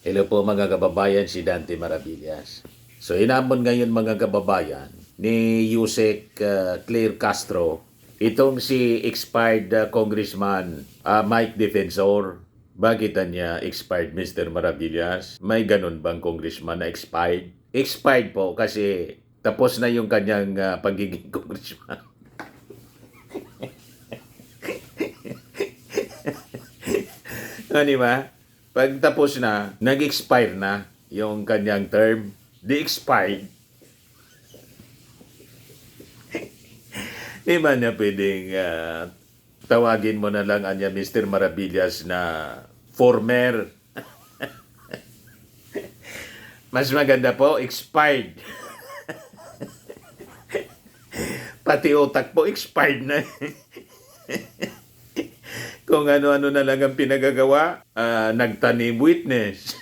Hello po mga kababayan, si Dante Maravillas. So inamon ngayon mga kababayan ni Yusek Claire Castro, itong si expired Congressman Mike Defensor. Bakit niya expired, Mr. Maravillas? May ganun bang congressman na expired? Expired po kasi tapos na yung kanyang pagiging congressman. Di ba? Pag tapos na, nag-expire na yung kanyang term. Di-expired. Di ba niya pwedeng tawagin mo na lang anya Mr. Maravillas na former. Mas maganda po, expired. Pati utak po, expired na. Kung ano-ano na lang ang pinagagawa, nagtanim witness.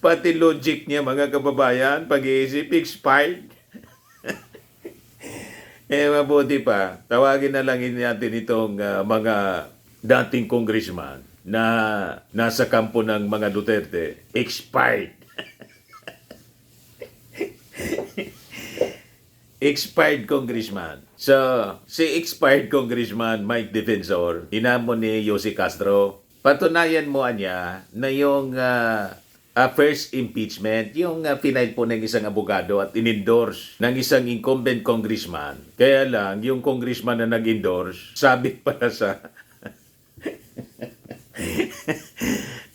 Pati logic niya, mga kababayan, pag-iisip, expired. Mabuti pa, tawagin na lang natin itong mga dating congressman na nasa kampo ng mga Duterte, expired. Expired congressman. So, si expired congressman Mike Defensor, hinamon ni Yossi Castro, patunayan mo niya na yung first impeachment, yung final po ng isang abogado at in-endorse ng isang incumbent congressman. Kaya lang, yung congressman na nag-endorse, sabit pala sa...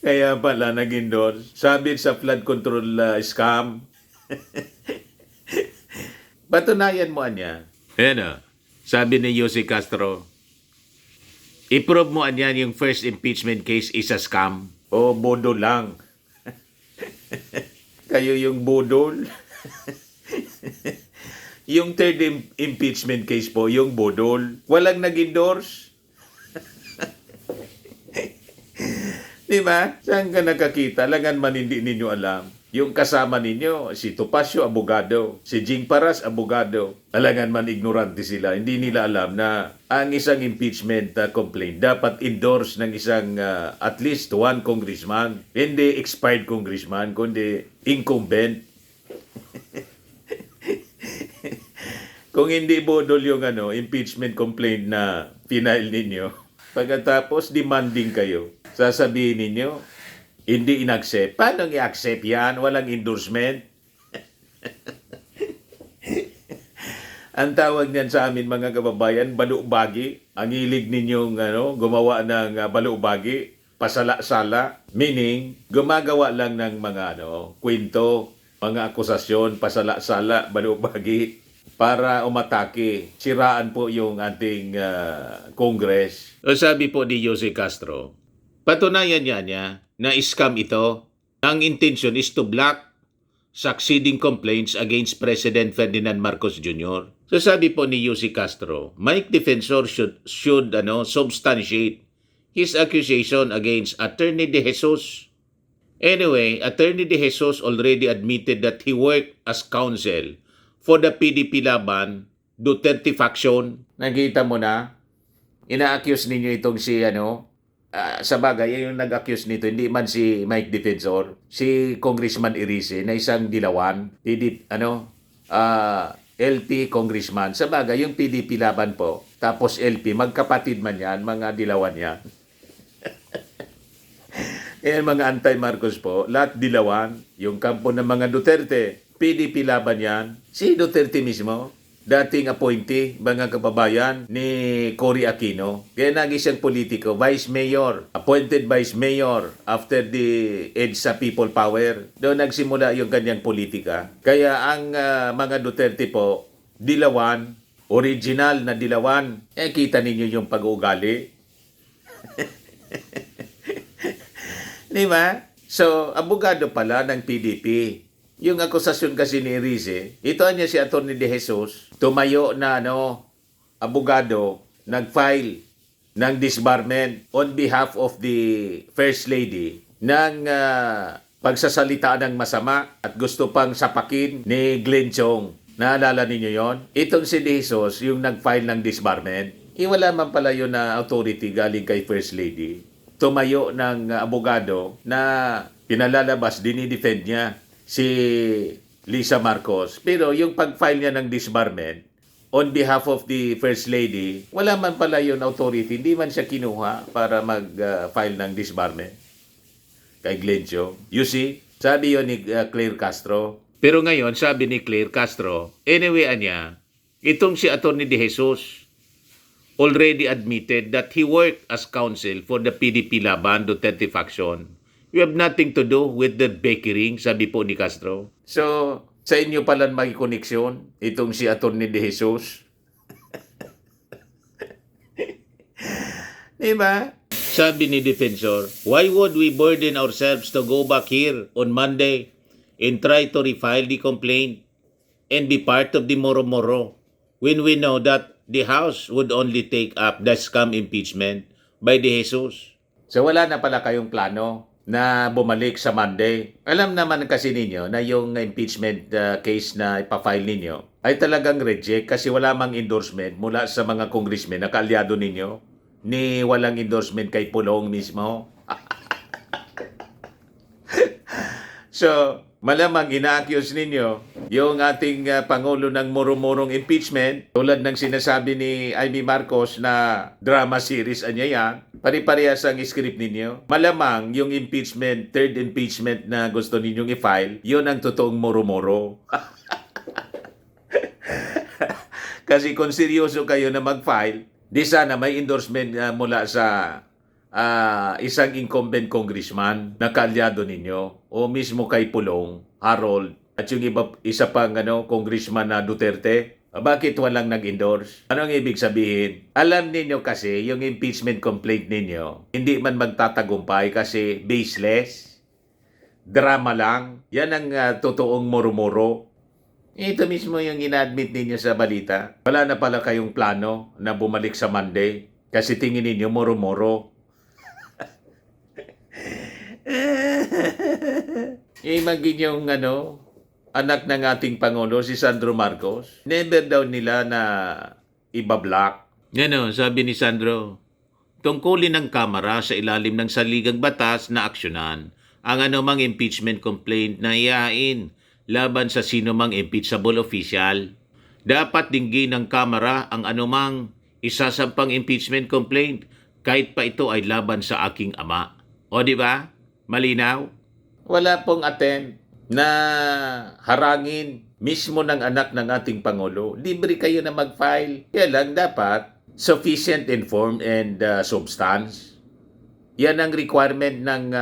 Kaya pala nag-endorse, sabit sa flood control scam. Patunayan mo niya. Ayan sabi ni Yossi Castro, i-prove mo niya yung first impeachment case is a scam. O bodo lang. Kayo yung bodol. Yung third impeachment case po, yung bodol. Walang nag-endorse. Di ba? Saan ka nakakita? Langan man hindi ninyo alam. Yung kasama ninyo, si Topacio, abogado. Si Jing Paras, abogado. Alangan man ignorante sila. Hindi nila alam na ang isang impeachment complaint dapat endorse ng isang at least one congressman. Hindi expired congressman, kundi incumbent. Kung hindi bodol yung impeachment complaint na final ninyo, pagkatapos demanding kayo, sasabihin ninyo, hindi in-accept. Paano i-accept yan? Walang endorsement. Ang tawag niyan sa amin mga kababayan, balubagi. Ang hilig ninyong gumawa ng balubagi, pasala-sala. Meaning, gumagawa lang ng mga kwento, mga akusasyon, pasala-sala, balubagi para umatake. Siraan po yung ating Congress. O sabi po ni Jose Castro, patunayan niya na scam ito. Ang intention is to block succeeding complaints against President Ferdinand Marcos Jr. So sabi po ni Yossi Castro, Mike Defensor should substantiate his accusation against Attorney De Jesus. Anyway, Attorney De Jesus already admitted that he worked as counsel for the PDP Laban Duterte faction. Nakita mo na, ina-accuse ninyo itong si sa bagay, yung nag-accuse nito, hindi man si Mike Defensor, si Congressman Irice na isang dilawan, LP Congressman. Sa bagay, yung PDP Laban po, tapos LP, magkapatid man yan, mga dilawan yan. Yan, mga anti-Marcos po, lahat dilawan, yung kampo ng mga Duterte, PDP Laban yan, si Duterte mismo, dating appointee, mga kababayan, ni Cory Aquino. Kaya naging siyang politiko, Vice Mayor, appointed Vice Mayor after the EDSA People Power. Doon nagsimula yung kanyang politika. Kaya ang mga Duterte po, dilawan, original na dilawan. Kita ninyo yung pag-uugali. Di ba? So, abogado pala ng PDP. Yung akusasyon kasi ni Irice, ito niya si Atty. De Jesus, tumayo na abogado, nag-file ng disbarment on behalf of the First Lady ng pagsasalita ng masama at gusto pang sapakin ni Glenn Chong. Naalala ninyo yon? Itong si De Jesus, yung nag-file ng disbarment, wala man pala yun na authority galing kay First Lady. tumayo ng abogado na pinalalabas, dinidefend niya si Lisa Marcos. Pero yung pag-file niya ng disbarment on behalf of the First Lady, wala man pala yung authority, hindi man siya kinuha para mag-file ng disbarment kay Glencio. You see, sabi yun ni Claire Castro. Pero ngayon, sabi ni Claire Castro, anyway, itong si Atty. De Jesus already admitted that he worked as counsel for the PDP Laban Duterte faction. You have nothing to do with the backering, sabi po ni Castro. So, sa inyo pala may koneksyon, itong si Atty. De Jesus. Diba? Sabi ni Defensor, why would we burden ourselves to go back here on Monday and try to refile the complaint and be part of the moro-moro when we know that the House would only take up the scam impeachment by De Jesus? So wala na pala kayong plano na bumalik sa Monday. Alam naman kasi ninyo na yung impeachment case na ipafile ninyo ay talagang reject kasi wala mang endorsement mula sa mga congressmen na kaalyado ninyo, ni walang endorsement kay Pulong mismo. So, malamang ina-accuse ninyo yung ating Pangulo ng murumurong impeachment, tulad ng sinasabi ni Amy Marcos na drama series anya yan, pari-parehas ang script ninyo. Malamang yung impeachment, third impeachment na gusto ninyong i-file, yun ang totoong murumuro. Kasi kung seryoso kayo na mag-file, di sana may endorsement mula sa isang incumbent congressman na kaalyado ninyo o mismo kay Pulong, Harold, at yung isa pang congressman na Duterte. Bakit walang nag-endorse? Anong ibig sabihin? Alam ninyo kasi yung impeachment complaint ninyo hindi man magtatagumpay kasi baseless, drama lang. Yan ang totoong murumuro. Ito mismo yung ina-admit ninyo sa balita. Wala na pala kayong plano na bumalik sa Monday kasi tingin ninyo moro-moro. Imagine yung anak ng ating Pangulo, si Sandro Marcos. Never daw nila na ibablock. Sabi ni Sandro, tungkulin ng Kamara sa ilalim ng saligang batas na aksyonan ang anumang impeachment complaint na iahain laban sa sino mang impeachable official. Dapat dinggin ng Kamara ang anumang isasampang impeachment complaint kahit pa ito ay laban sa aking ama. O di ba? Malinaw? Wala pong attempt na harangin mismo ng anak ng ating Pangulo. Libre kayo na mag-file. Kaya lang dapat sufficient informed and substance. Yan ang requirement ng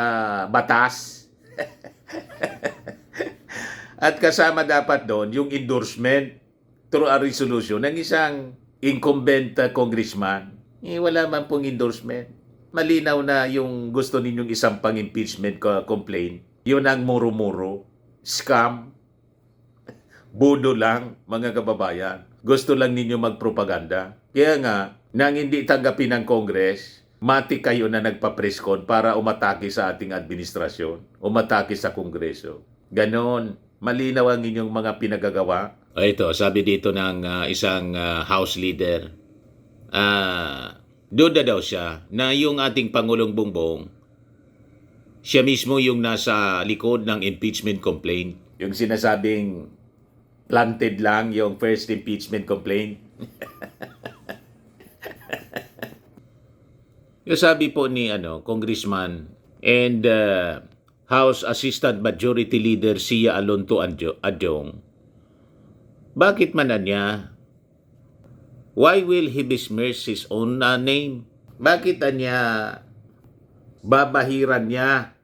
batas. At kasama dapat doon yung endorsement through a resolution ng isang incumbent congressman. Wala man pong endorsement. Malinaw na yung gusto ninyong isang pang-impeachment complaint. Yun ang muro-muro, scam, budo lang, mga kababayan. Gusto lang ninyo magpropaganda. Kaya nga, nang hindi tanggapin ng Congress, mati kayo na nagpa-presscon para umatake sa ating administrasyon, umatake sa Kongreso. Ganon. Malinaw ang inyong mga pinagagawa. Ito, sabi dito ng isang House leader, duda daw siya na yung ating Pangulong Bongbong, siya mismo yung nasa likod ng impeachment complaint. Yung sinasabing planted lang yung first impeachment complaint. Yung sabi po ni Congressman and House Assistant Majority Leader Sia Alonto Adjong, bakit man niya? Why will he besmirch his own name? Bakit niya babahiran niya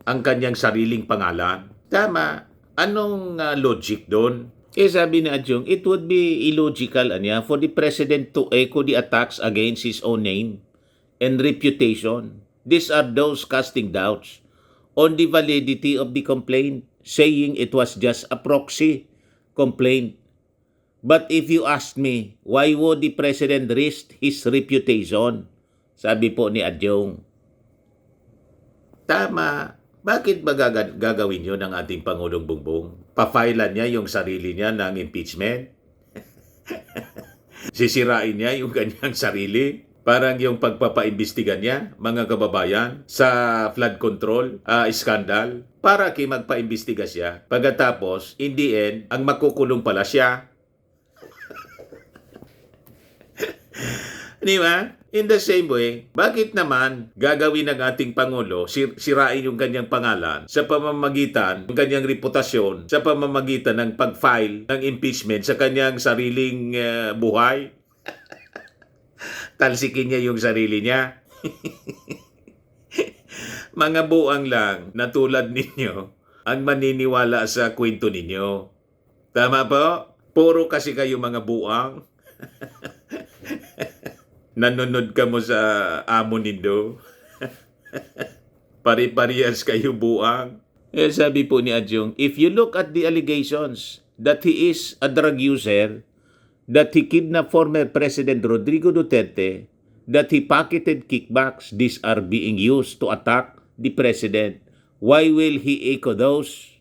ang kanyang sariling pangalan? Tama. Anong logic doon? Sabi ni Adjong, it would be illogical for the President to echo the attacks against his own name and reputation. These are those casting doubts on the validity of the complaint, saying it was just a proxy complaint. But if you ask me, why would the President risk his reputation? Sabi po ni Adjong. Tama. Bakit ba gagawin yun ng ating Pangulong Bongbong? Pa-filean niya yung sarili niya ng impeachment? Sisirain niya yung kanyang sarili? Parang yung pagpapaimbestiga niya, mga kababayan, sa flood control scandal, para magpaimbestiga siya. Pagkatapos, in the end, ang makukulong pala siya. Di ba? In the same way, bakit naman gagawin ng ating Pangulo, sirain yung kanyang pangalan sa pamamagitan ng kanyang reputasyon, sa pamamagitan ng pag-file ng impeachment sa kanyang sariling buhay? Talsikin niya yung sarili niya. Mga buang lang na tulad ninyo ang maniniwala sa kwento ninyo. Tama po? Puro kasi kayo mga buang. Nanonood ka mo sa amo nindo. Pari-parehas kayo buang. Sabi po ni Adjong, if you look at the allegations that he is a drug user, that he kidnapped former President Rodrigo Duterte, that he pocketed kickbacks, these are being used to attack the President. Why will he echo those?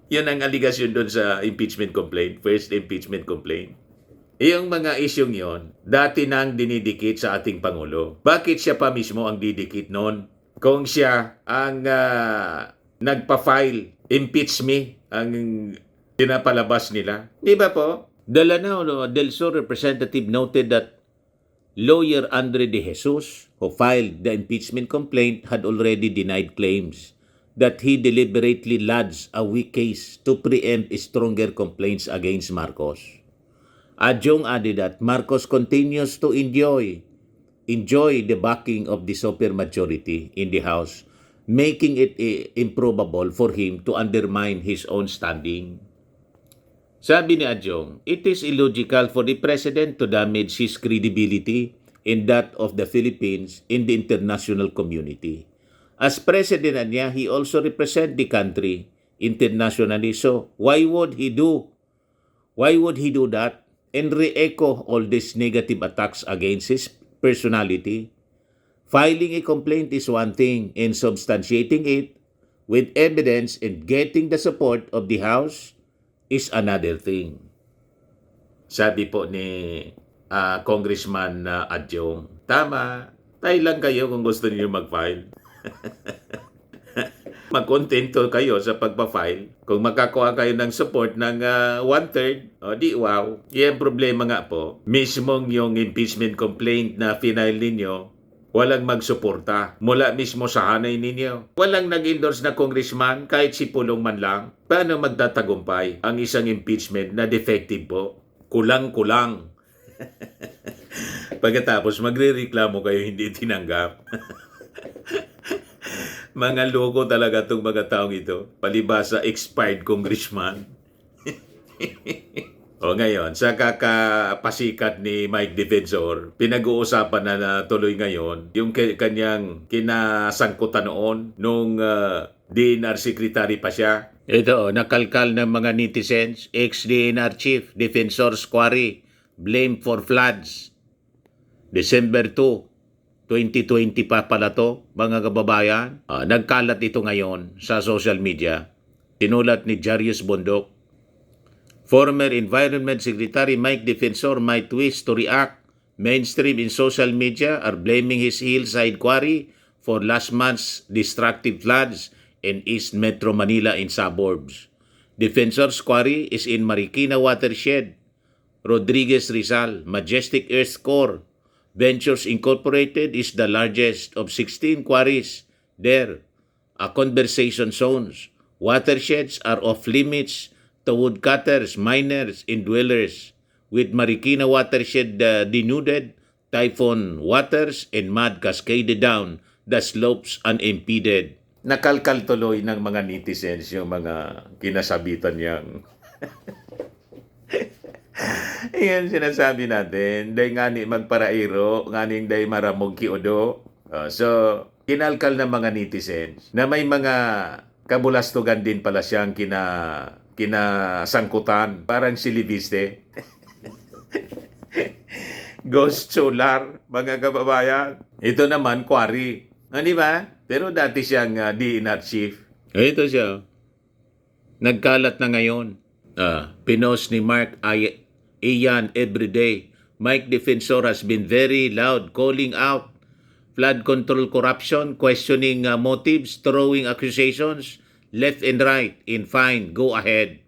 Yan ang aligasyon doon sa impeachment complaint, first impeachment complaint. Yung mga isyong yon, dati nang dinidikit sa ating Pangulo. Bakit siya pa mismo ang didikit noon? Kung siya ang nagpa-file, impeach me, ang pinapalabas nila. Di ba po? Lanao del Sur representative noted that lawyer Andre De Jesus, who filed the impeachment complaint, had already denied claims that he deliberately lodged a weak case to preempt stronger complaints against Marcos. Adjong added that Marcos continues to enjoy the backing of the supermajority in the House, making it improbable for him to undermine his own standing. Sabi ni Adjong, it is illogical for the President to damage his credibility and that of the Philippines in the international community. As President niya, he also represents the country internationally. So why would he do that and re-echo all these negative attacks against his personality? Filing a complaint is one thing, and substantiating it with evidence and getting the support of the House is another thing. Sabi po ni Congressman Adjong, tama, tayo lang kayo kung gusto niyo mag-file. Magkontento kayo sa pagpa-file. Kung makakuha kayo ng support ng 1/3, o di wow. Yan problema nga po. Mismong yung impeachment complaint na final ninyo, walang magsuporta mula mismo sa hanay ninyo. Walang nag-endorse na congressman, kahit si Pulong man lang. Paano magtatagumpay ang isang impeachment na defective po? Kulang-kulang. Pagkatapos magre-reklamo kayo hindi tinanggap. Mga loko talaga itong mga taong ito. Palibasa expired congressman. O ngayon, sa kakapasikat ni Mike Defensor, pinag-uusapan na tuloy ngayon yung kanyang kinasangkutan noon nung DNR secretary pa siya. Ito, nakalkal ng mga netizens, ex-DNR chief, Defensor Squari, blamed for floods. December 2. 2020 pa pala to, mga kababayan. Nagkalat ito ngayon sa social media. Tinulat ni Jarius Bondok. Former Environment Secretary Mike Defensor might wish to react. Mainstream in social media are blaming his hillside quarry for last month's destructive floods in East Metro Manila in suburbs. Defensor's quarry is in Marikina Watershed, Rodriguez Rizal, Majestic Earth Core. Ventures Incorporated is the largest of 16 quarries there. Conversation zones. Watersheds are off limits to woodcutters, miners, and dwellers. With Marikina Watershed denuded, typhoon waters and mud cascaded down the slopes unimpeded. Nakalkal tuloy ng mga netizens yung mga kinasabitan niyang yan sinasabi natin, day ngani magparairo, nganing day maramog kiodo. So, kinalkal ng mga netizens na may mga kabulastugan din pala siyang kinasangkutan. Parang si Liviste. Ghost Solar, mga kababayan. Ito naman, quarry. Di ba? Pero dati siyang DNR chief. Ito siya. Nagkalat na ngayon. Pinost ni Mark Ian everyday. Mike Defensor has been very loud calling out flood control corruption, questioning motives, throwing accusations left and right. In fine, go ahead.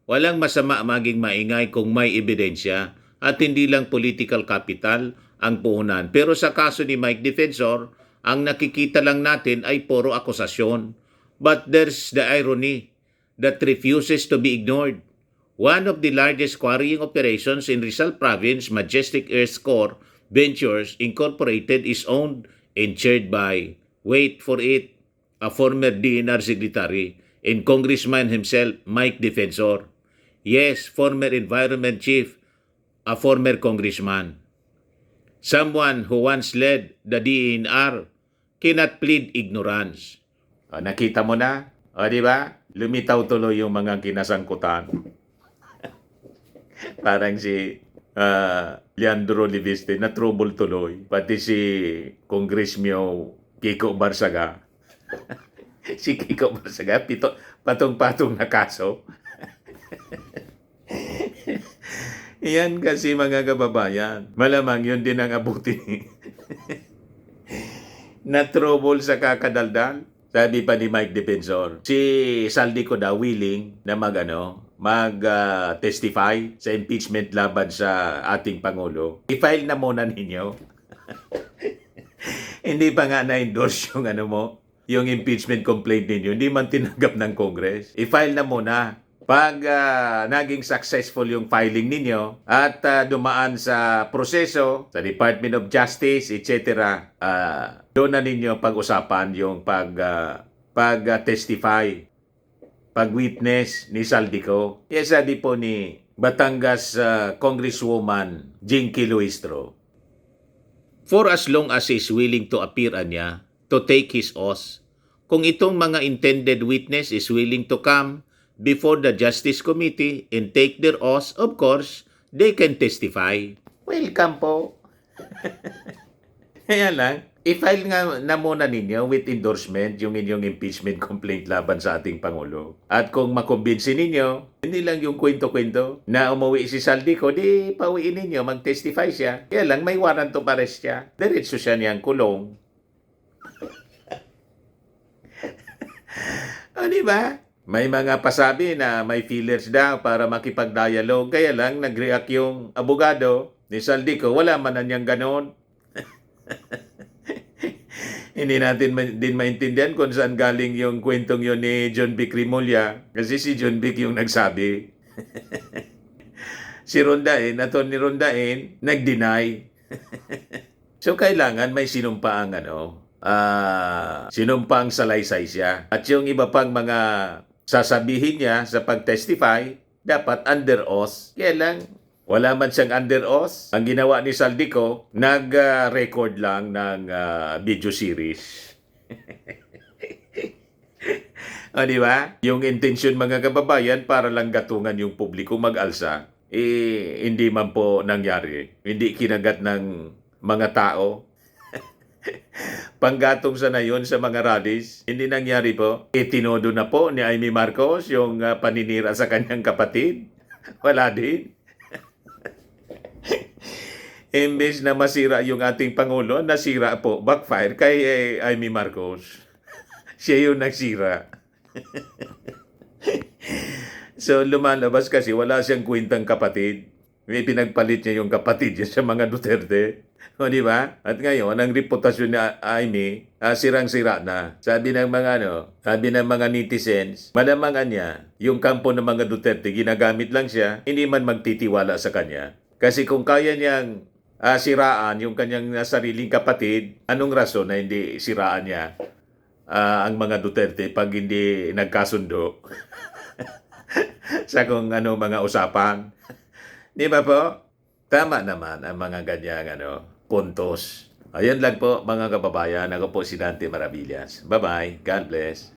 Walang masama maging maingay kung may ebidensya at hindi lang political capital ang puhunan. Pero sa kaso ni Mike Defensor, ang nakikita lang natin ay puro akusasyon. But there's the irony that refuses to be ignored. One of the largest quarrying operations in Rizal Province, Majestic Earth Core Ventures Incorporated, is owned and chaired by, wait for it, a former DNR secretary and congressman himself, Mike Defensor. Yes, former environment chief, a former congressman. Someone who once led the DNR cannot plead ignorance. Nakita mo na? O, di ba? Lumitaw tuloy yung mga kinasangkutan. Parang si Leandro Liviste na trouble tuloy. Pati si Congressmio Kiko Barsaga. Si Kiko Barsaga, patong-patong na kaso. Yan kasi mga kababayan. Malamang yun din ang abuti. Na trouble sa kakadaldal. Sabi pa ni Mike Defensor, si Saldico daw willing na mag-testify sa impeachment laban sa ating Pangulo. I-file na muna ninyo. Hindi pa nga na-endorse yung yung impeachment complaint ninyo. Hindi man tinanggap ng Congress. I-file na muna. Pag naging successful yung filing ninyo at dumaan sa proseso, sa Department of Justice, etc., doon na ninyo pag-usapan yung pag-testify, pag-witness ni Saldico. Yes, sabi po ni Batangas Congresswoman Jinky Luistro, for as long as he is willing to appear niya, to take his oath, kung itong mga intended witness is willing to come before the Justice Committee and take their oath, of course, they can testify. Welcome po. Kaya lang, i-file nga na muna ninyo with endorsement yung inyong impeachment complaint laban sa ating Pangulo. At kung makumbinsin ninyo, hindi lang yung kwento-kwento na umuwi si Saldico, di pauwiin ninyo, mag-testify siya. Kaya lang, may warrant of arrest siya. Diretso siya niyang kulong. O, di ba? May mga pasabi na may feelers daw para makipag-dialogue. Kaya lang, nag-react yung abogado ni Saldico. Wala man na niyang ganon. Hindi natin din maintindihan kung saan galing yung kwentong yun ni John Vic Rimulya. Kasi si John Vic yung nagsabi. Si Rondain, Atty. Rondain, nag-deny. So, kailangan may sinumpaang sinumpang salaysay siya. At yung iba pang mga sasabihin niya sa pag-testify, dapat under oath. Kaya lang, wala man siyang under oath. Ang ginawa ni Saldico, nag-record lang ng video series. O, di ba? Yung intention mga kababayan para lang gatungan yung publiko mag-alsa, hindi man po nangyari. Hindi kinagat ng mga tao. Panggatong sana yun sa mga rallies. Hindi nangyari po. Itinodo na po ni Amy Marcos yung paninira sa kanyang kapatid. Wala din. Imbes na masira yung ating Pangulo, nasira po, backfire kay Amy Marcos. Siya yung nagsira. So lumalabas kasi wala siyang kwentang kapatid. May pinagpalit niya yung kapatid niya sa mga Duterte. O, di ba? At ngayon, ang reputasyon ni Amy, sirang-sira na. Sabi ng mga netizens, malamangan niya, yung kampo ng mga Duterte, ginagamit lang siya, hindi man magtitiwala sa kanya. Kasi kung kaya niyang siraan yung kanyang sariling kapatid, anong rason na hindi siraan niya ang mga Duterte pag hindi nagkasundo sa kung mga usapan? Di ba po? Tama naman ang mga ganyang puntos. Ayan lang po mga kababayan. Ako po si Dante Maravillas. Bye-bye. God bless.